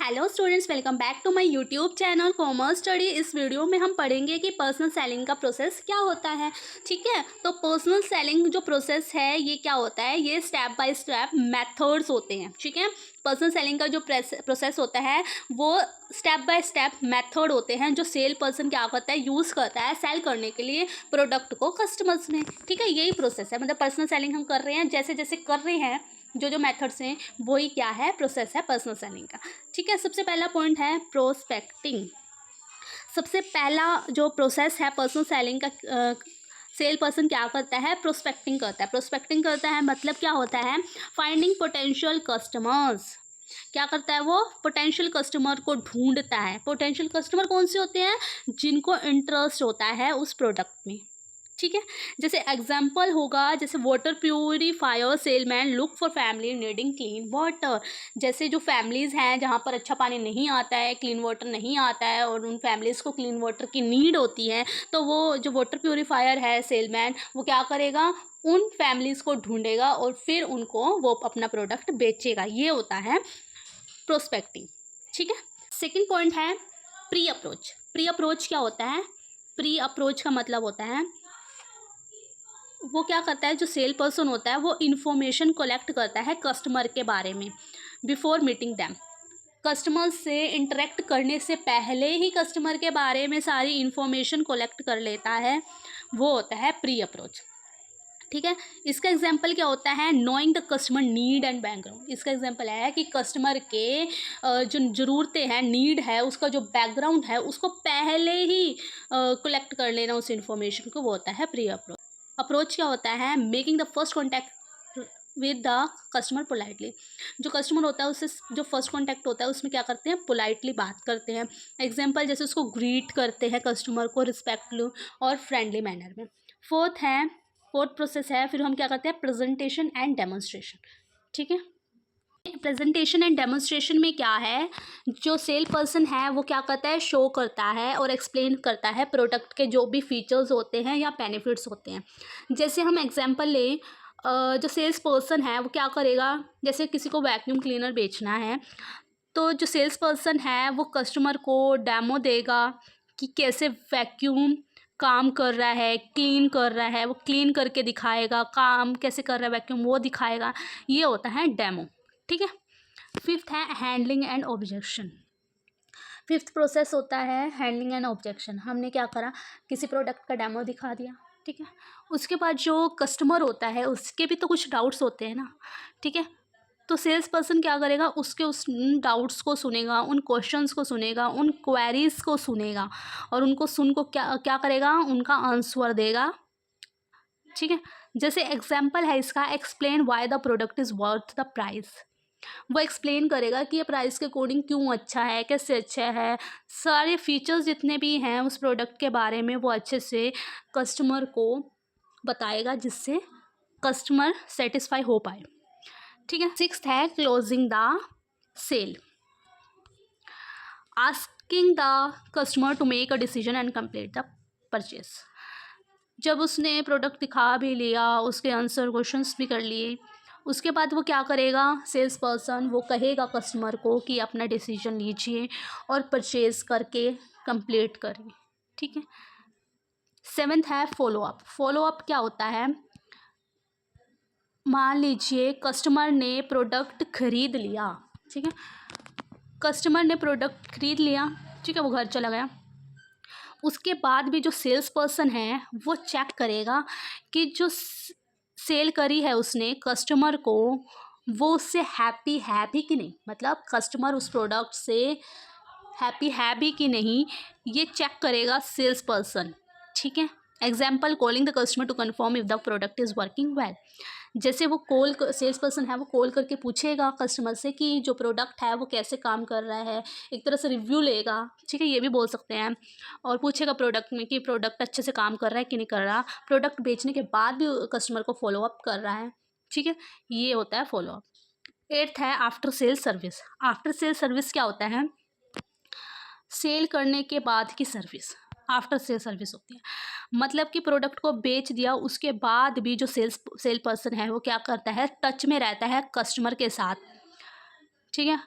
Hello students, welcome back to my YouTube channel commerce study. इस वीडियो में हम पढ़ेंगे कि पर्सनल सेलिंग का प्रोसेस क्या होता है। ठीक है, तो पर्सनल सेलिंग जो प्रोसेस है ये क्या होता है, ये स्टेप बाय स्टेप मेथड्स होते हैं। ठीक है, पर्सनल सेलिंग का जो प्रोसेस होता है वो स्टेप बाय स्टेप मेथड होते हैं जो सेल पर्सन क्या करता है, यूज़ करता है सेल करने के लिए प्रोडक्ट को कस्टमर्स में। ठीक है, यही प्रोसेस है, मतलब पर्सनल सेलिंग हम कर रहे हैं, जैसे जैसे कर रहे हैं जो मेथड्स हैं वही क्या है, प्रोसेस है पर्सनल सेलिंग का। ठीक है, सबसे पहला पॉइंट है प्रोस्पेक्टिंग। सबसे पहला जो प्रोसेस है पर्सनल सेलिंग का, सेल पर्सन क्या करता है, प्रोस्पेक्टिंग करता है। प्रोस्पेक्टिंग करता है मतलब क्या होता है, फाइंडिंग पोटेंशियल कस्टमर्स। क्या करता है वो, पोटेंशियल कस्टमर को ढूंढता है। पोटेंशियल कस्टमर कौन से होते हैं, जिनको इंटरेस्ट होता है उस प्रोडक्ट में। ठीक है, जैसे एग्जाम्पल होगा, जैसे water purifier salesman look for family needing clean water. जैसे जो फैमिलीज़ हैं जहाँ पर अच्छा पानी नहीं आता है, क्लीन वाटर नहीं आता है और उन फैमिलीज़ को क्लीन वाटर की नीड होती है, तो वो जो वाटर प्योरीफायर है सेलमैन, वो क्या करेगा, उन फैमिलीज़ को ढूंढेगा और फिर उनको वो अपना प्रोडक्ट बेचेगा। ये होता है प्रोस्पेक्टिंग। ठीक है, सेकेंड पॉइंट है प्री अप्रोच। प्री अप्रोच क्या होता है, प्री अप्रोच का मतलब होता है वो क्या करता है, जो सेल पर्सन होता है वो इन्फॉर्मेशन कलेक्ट करता है कस्टमर के बारे में बिफोर मीटिंग दैम। कस्टमर से इंटरेक्ट करने से पहले ही कस्टमर के बारे में सारी इन्फॉर्मेशन कलेक्ट कर लेता है, वो होता है प्री अप्रोच। ठीक है, इसका एग्जांपल क्या होता है, knowing the customer need and background. इसका एग्जांपल है कि कस्टमर के जो ज़रूरतें हैं, नीड है, उसका जो बैकग्राउंड है उसको पहले ही कलेक्ट कर लेना उस इन्फॉर्मेशन को, वो होता है प्री अप्रोच। अप्रोच क्या होता है, making the first contact with the customer politely. जो कस्टमर होता है उससे जो फर्स्ट कॉन्टैक्ट होता है उसमें क्या करते हैं, पोलाइटली बात करते हैं। एग्जांपल जैसे उसको ग्रीट करते हैं कस्टमर को रिस्पेक्टफुल और फ्रेंडली मैनर में। फोर्थ प्रोसेस है, फिर हम क्या करते हैं, प्रेजेंटेशन एंड डेमोन्स्ट्रेशन। ठीक है, प्रेजेंटेशन एंड डेमोन्स्ट्रेशन में क्या है, जो सेल पर्सन है वो क्या करता है, शो करता है और एक्सप्लेन करता है प्रोडक्ट के जो भी फीचर्स होते हैं या बेनिफिट्स होते हैं। जैसे हम एग्जांपल लें, जो सेल्स पर्सन है वो क्या करेगा, जैसे किसी को वैक्यूम क्लीनर बेचना है तो जो सेल्स पर्सन है वो कस्टमर को डेमो देगा कि कैसे वैक्यूम काम कर रहा है, क्लीन कर रहा है, वो क्लीन करके दिखाएगा, काम कैसे कर रहा है वैक्यूम वो दिखाएगा। ये होता है डेमो। ठीक है, फिफ्थ है handling and objection. Fifth process होता है हैंडलिंग एंड ऑब्जेक्शन। हमने क्या करा, किसी प्रोडक्ट का डेमो दिखा दिया। ठीक है, उसके बाद जो कस्टमर होता है उसके भी तो कुछ डाउट्स होते हैं ना। ठीक है, तो सेल्स पर्सन क्या करेगा, उसके उस डाउट्स को सुनेगा, उन क्वेश्चंस को सुनेगा, उन क्वेरीज को सुनेगा और उनको सुन को क्या क्या करेगा, उनका आंसर देगा। ठीक है, जैसे एग्जांपल है इसका, explain why the product is worth the price. वो एक्सप्लेन करेगा कि ये प्राइस के अकॉर्डिंग क्यों अच्छा है, कैसे अच्छा है, सारे फीचर्स जितने भी हैं उस प्रोडक्ट के बारे में वो अच्छे से कस्टमर को बताएगा, जिससे कस्टमर सेटिस्फाई हो पाए। ठीक है, सिक्स्थ है closing the sale. Asking the customer to make a decision and complete the purchase. जब उसने प्रोडक्ट दिखा भी लिया, उसके आंसर क्वेश्चंस भी कर लिए, उसके बाद वो क्या करेगा, सेल्स पर्सन वो कहेगा कस्टमर को कि अपना डिसीजन लीजिए और परचेज करके कंप्लीट करिए। ठीक है, सेवेंथ है फॉलो अप। फॉलो अप क्या होता है, मान लीजिए कस्टमर ने प्रोडक्ट खरीद लिया। ठीक है, कस्टमर ने प्रोडक्ट खरीद लिया, ठीक है, वो घर चला गया। उसके बाद भी जो सेल्स पर्सन है वो चेक करेगा कि जो सेल करी है उसने कस्टमर को, वो उससे हैप्पी है भी कि नहीं, मतलब कस्टमर उस प्रोडक्ट से हैप्पी है भी कि नहीं, ये चेक करेगा सेल्स पर्सन। ठीक है, example calling the customer to confirm if the product is working well. जैसे वो सेल्स पर्सन है वो कॉल करके पूछेगा कस्टमर से कि जो प्रोडक्ट है वो कैसे काम कर रहा है, एक तरह से रिव्यू लेगा। ठीक है, ये भी बोल सकते हैं, और पूछेगा प्रोडक्ट में कि प्रोडक्ट अच्छे से काम कर रहा है कि नहीं कर रहा। प्रोडक्ट बेचने के बाद भी कस्टमर को फॉलो अप कर रहा है। ठीक है, ये होता है फॉलो अप। एट्थ है after sale service. After sale service क्या होता है, सेल करने के बाद की सर्विस आफ्टर सेल सर्विस होती है। मतलब कि प्रोडक्ट को बेच दिया उसके बाद भी जो सेल पर्सन है वो क्या करता है, टच में रहता है कस्टमर के साथ। ठीक है,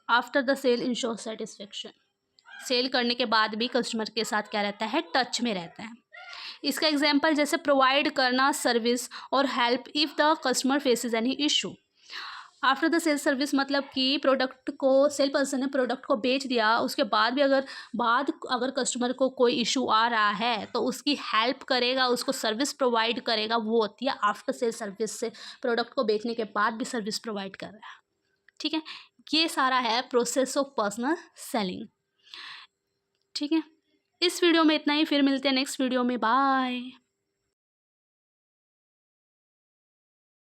after the sale ensure satisfaction, sale करने के बाद भी कस्टमर के साथ क्या रहता है, टच में रहता है। इसका एग्जांपल जैसे प्रोवाइड करना सर्विस और help if the customer faces any issue. After the sale service मतलब कि प्रोडक्ट को सेल पर्सन ने प्रोडक्ट को बेच दिया, उसके बाद भी अगर कस्टमर को कोई इशू आ रहा है तो उसकी हेल्प करेगा, उसको सर्विस प्रोवाइड करेगा, वो होती है आफ्टर सेल सर्विस। से प्रोडक्ट को बेचने के बाद भी सर्विस प्रोवाइड कर रहा है। ठीक है, ये सारा है प्रोसेस ऑफ पर्सनल सेलिंग। ठीक है, इस वीडियो में इतना ही, फिर मिलते हैं नेक्स्ट वीडियो में। बाय।